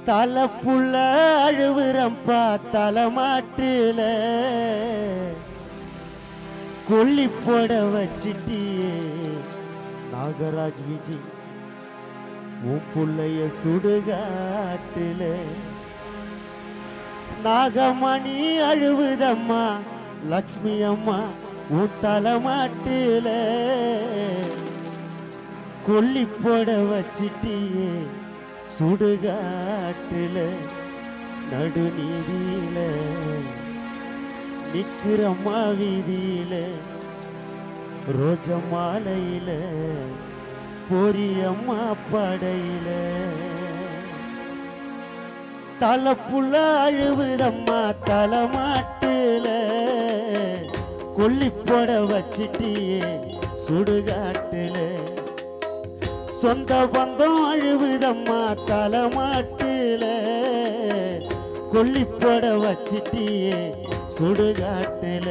தலை புள்ள அழுவுறம்பா தலைமாட்டுல கொல்லி போட வச்சிட்டியே நாகராஜ் விஜய் உன் புள்ளைய சுடுகாட்டுல நாகமணி அழுவுதம்மா லக்ஷ்மி அம்மா உன் தலைமாட்டுல கொல்லி போட வச்சிட்டியே சுடுகாட்டுல நடுநீதியில நிக்கிறம்மா வீதியில ரோஜ மாலையில பொரியம்மா படையில தலை புள்ள அழுவுதம்மா தலைமாட்டுல கொல்லி போட வச்சிட்டியே சுடுகாட்டுல சொந்த பந்தம் அழுவுதம்மா தலைமாட்டுல கொல்லி போட வச்சிட்டியே சுடுகாட்டுல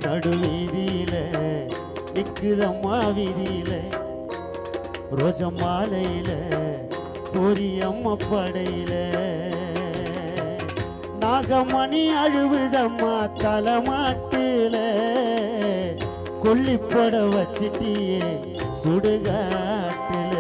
நடுவீதியில நிக்குதம்மா வீதியில ரோஜ மாலையில பொரியம்மா படையில நாகமணி அழுவுதம்மா தலைமாட்டுல கொல்லி போட வச்சிட்டியே சுடுகாட்டுல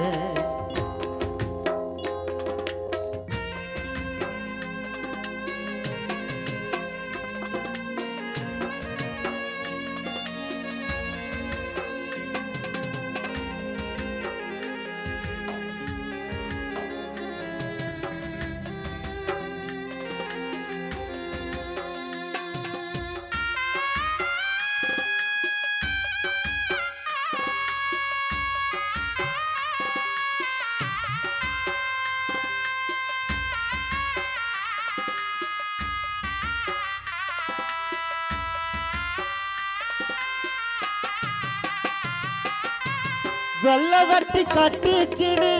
வெள்ள வட்டி கட்டிக்கிடு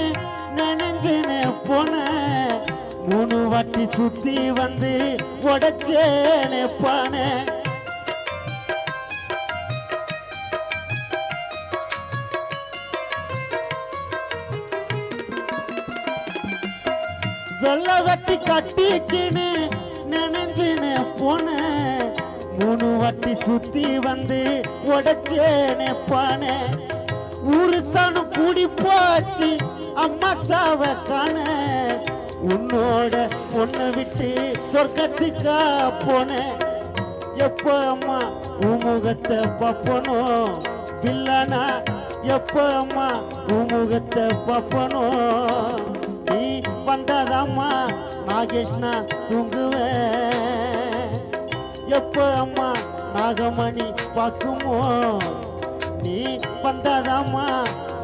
நினைஞ்சுன்னு போன 3 வாட்டி சுத்தி வந்து உடைச்சேனே பானை வெள்ள வட்டி கட்டிக்கிடு நினைஞ்சுன்னு போன 3 வாட்டி சுத்தி வந்து உடைச்சேனே பானை ஊரு சாணம் கூடி போச்சு அம்மா சாவ காண உன்னோட பொண்ணை விட்டு சொர்க்கத்துக்கா போன எப்ப அம்மா உமுகத்தை பப்பனும் பிள்ளனா எப்ப அம்மா உமுகத்தை பப்பனும் நீ வந்ததம்மா நாகேஷ்னா தூங்குவேன் எப்ப அம்மா நாகமணி பார்க்குமோ நீ வந்ததாம்மா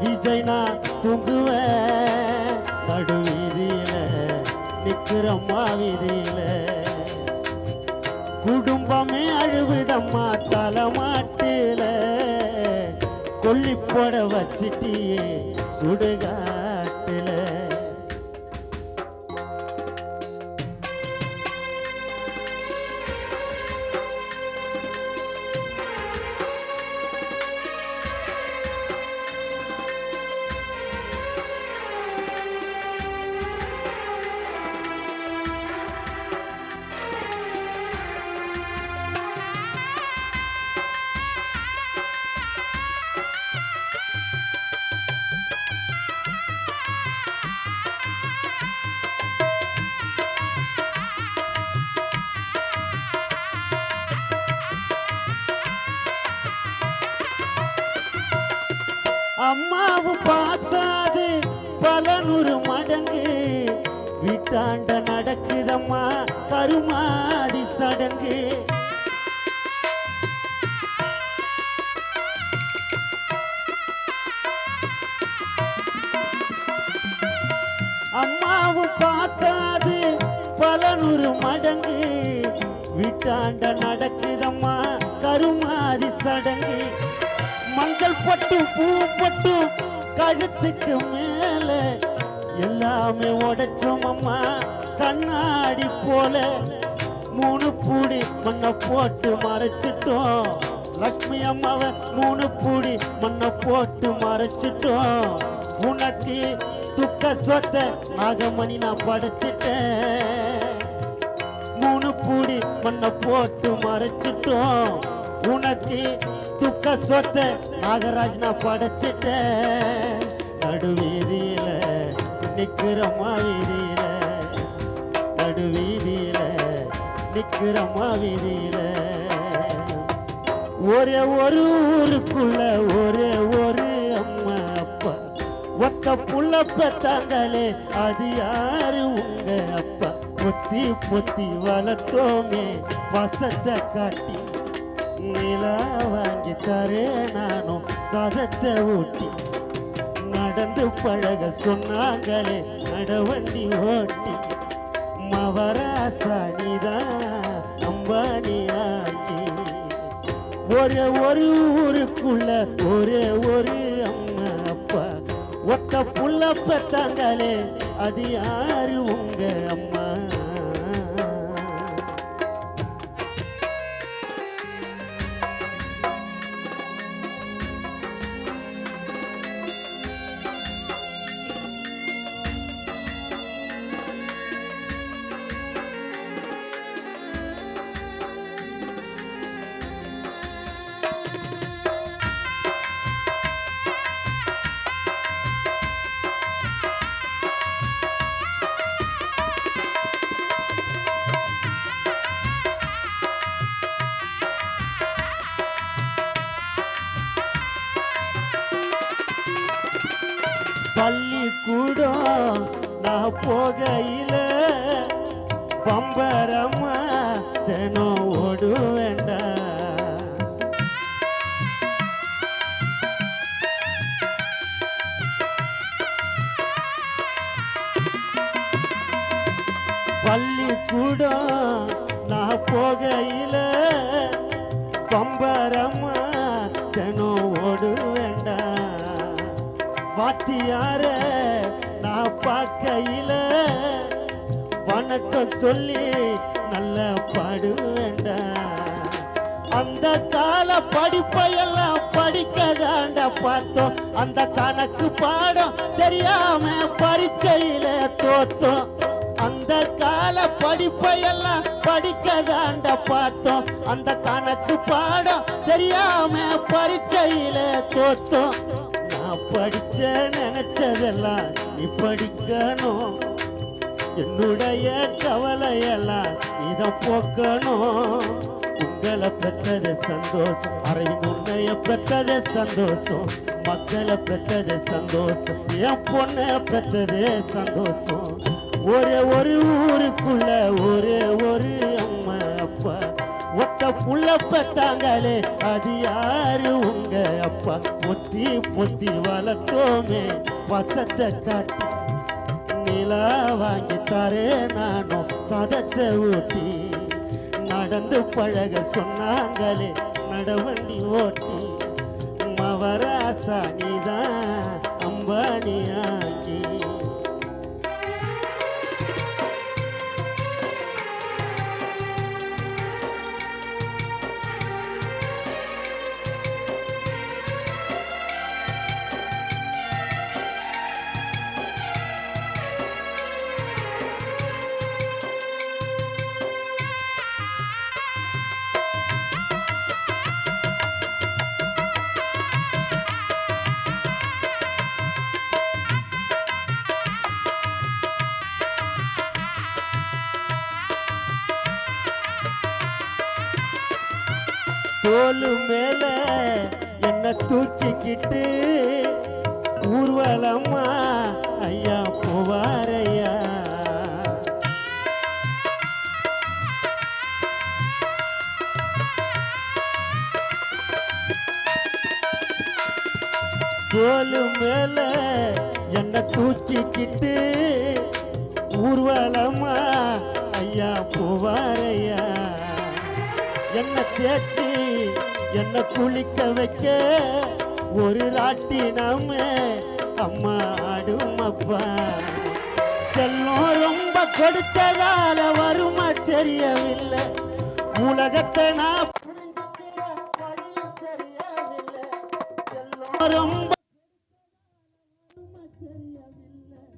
விஜய்னா தூங்குவேன் நடுவீதியில நிக்கிறம்மா வீதியில குடும்பமே அழுவுதம்மா தலைமாட்டுல கொல்லி போட வச்சிட்டியே சுடுகாட்டுல அம்மாவும் பாசாது பல 100 மடங்கு வீட்டாண்ட நடக்குதம்மா கருமாதி சடங்கு அம்மாவும் பாசாது பல 100 மடங்கு வீட்டாண்ட நடக்குதம்மா கருமாதி சடங்கு மஞ்சள் பட்டு பூ பட்டு கழுத்துக்கு மேல எல்லாமே உடைச்சோம் அம்மா கண்ணாடி போல 3 பூடி மண்ணை போட்டு மறைச்சிட்டோம் லக்ஷ்மி அம்மாவை 3 பூடி மண்ணை போட்டு மறைச்சிட்டோம் உனக்கு துக்க சொத்த நாகமணி நான் படைச்சிட்டேன் 3 பூடி மண்ணை போட்டு மறைச்சிட்டோம் உனக்கு துக்க சொத்த நாகராஜ் நான் படைச்சிட்டேன் நடுவீதியில நிக்கிறமா வீதியில நடுவீதியில நிக்கிறமா வீதியில ஒரே ஒரு ஊருக்குள்ள ஒரே ஒரு அம்மா அப்பா ஒத்த புள்ள பெத்தாங்களே அது யாரு உங்க அப்பா பொத்தி பொத்தி வளர்த்தோமே வசத்தை காட்டி நிலா வாங்கி தரே நானும் சதத்தை ஊட்டி நடந்து பழக சொன்னாங்களே நடவண்டி ஓட்டி மவராசா நீதான் அம்பானியாகி ஒரே ஒரு ஊருக்குள்ள ஒரே ஒரு அம்மா அப்பா ஒத்த புள்ள பெத்தாங்களே அது யாரு உங்க அம்மா பள்ளிக்கூடம் நான் போகையில பம்பரமா தினம் ஓடு வேண்டாம் பள்ளிக்கூடம் நான் போகையில பம்பரமா தினம் ஓடு வேண்டாம் வாத்தியார நான் பார்க்கையில வணக்கம் சொல்லி நல்ல பாடு வேண்டாம் அந்த கால படிப்பையெல்லாம் படிக்கதாண்ட பார்த்தோம் அந்த கணக்கு பாடம் தெரியாம பரீட்சையில தோத்தோம் அந்த கால படிப்பையெல்லாம் படிக்கதாண்ட பார்த்தோம் அந்த கணக்கு பாடம் தெரியாம பரீட்சையில தோத்தோம் படிச்ச நினைச்சதெல்லாம் நீ படிக்கணும் என்னுடைய கவலையெல்லாம் இத போக்கணும் உங்களை பெற்றது சந்தோஷம் அரவிந்த் உன்னைய பெற்றது சந்தோஷம் மக்களை பெற்றது சந்தோஷம் என் பொண்ணை பெற்றது சந்தோஷம் ஒரே ஒரு ஊருக்குள்ள ஒரே ஒரு அம்மா அப்பா ஒத்த புள்ள பெத்தாங்களே அது யாரு உங்க அப்பா பொத்தி பொத்தி வளர்த்தோமே வசத்தை காட்டி நிலா வாங்கி தரே நானும் சதத்தை ஊட்டி நடந்து பழக சொன்னாங்களே நடவண்டி ஓட்டி மவராசா நீதான் அம்பானியாகி தோளு மேல என்ன தூக்கிக்கிட்டு ஊர்வலம்மா ஐயா போவாரையா தோளு மேல என்ன தூக்கிக்கிட்டு ஊர்வலம்மா ஐயா போவாரையா என்ன தேய்ச்சி என்ன குளிக்க வைக்க ஒரு ராட்டினமே அம்மா ஆடும் அப்பா செல்லம் ரொம்ப கொடுத்ததால வருமா தெரியவில்லை உலகத்தை நான் ரொம்ப தெரியவில்லை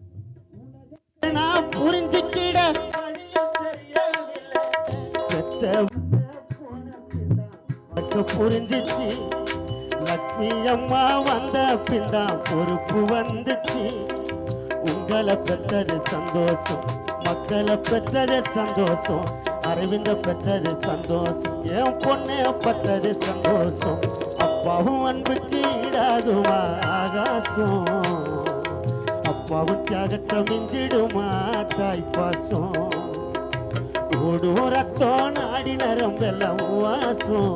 இப்ப புரிஞ்சிச்சு. லக்ஷ்மி அம்மா வந்த பின்தான் பொறுப்பு வந்துச்சு. உங்களை பெற்றது சந்தோஷம், மக்களை பெற்றது சந்தோஷம், அரவிந்த பெற்றது சந்தோஷம், என் பொண்ணை பெற்றது சந்தோஷம். அப்பாவும் அன்புக்கு ஈடாகுமா ஆகாசம், அப்பாவும் தியாகத்தை மிஞ்சிடுமா தாய் பாசம். ஓடும் ரத்தம் நாடி நரம்பெல்லாம் வாசம்,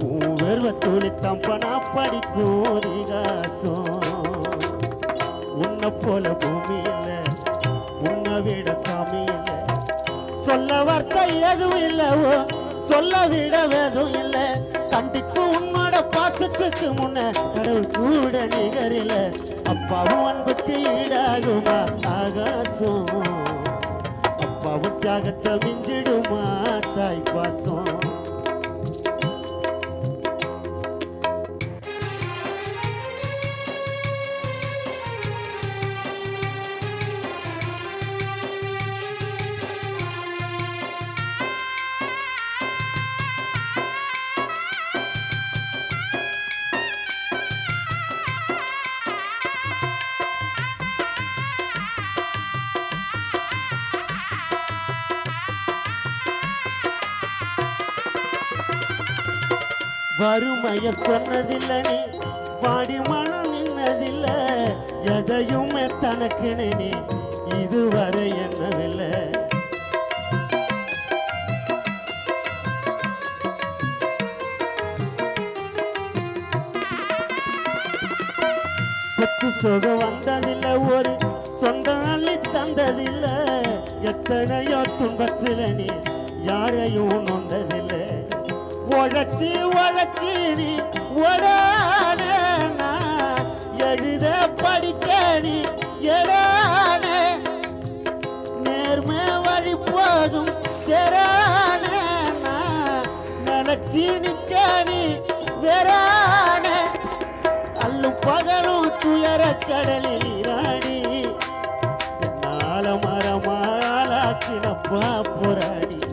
உன் வெறுவ துளி தம்பனா படிக்கும் நீகாசம். உன்னை போல பூமி இல்லை, உன்னை விட சாமி இல்லை, சொல்ல வார்த்தை எதுவும் இல்லவோ, சொல்ல விட வேதும் இல்லை. கண்டிக்கு உன்னோட பாசத்துக்கு முன்ன கடவுள் கூட நிகரில. அப்பாவும் அன்புக்கு ஈடாகுமா ஆகாசம், அப்பாவும் தியாகத்தை மிஞ்சிடுமா தாய் பாசம். வறுமைய சொன்னதில்லை நீ, பாடி மனம் நின்னதில்லை, எதையுமே தனக்கு நீ இதுவரை என்னவில்லை. சொத்து சுகம் வந்ததில்லை, ஒரு சொந்தம் அள்ளி தந்ததில்லை, எத்தனையோ துன்பத்தில் நீ யாரையும் நொந்ததில்லை. உழைச்சி உழைச்சி நீ உடான, எழுத படிக்க நீ எடான, நேர்மை வழி போதும் தெரான, நிலச்சி நிற்க நீ வெறான, அல்லும் பகலும் துயர கடலில் நீராடி நாள மரமாலாக்கினப்பா போராடி.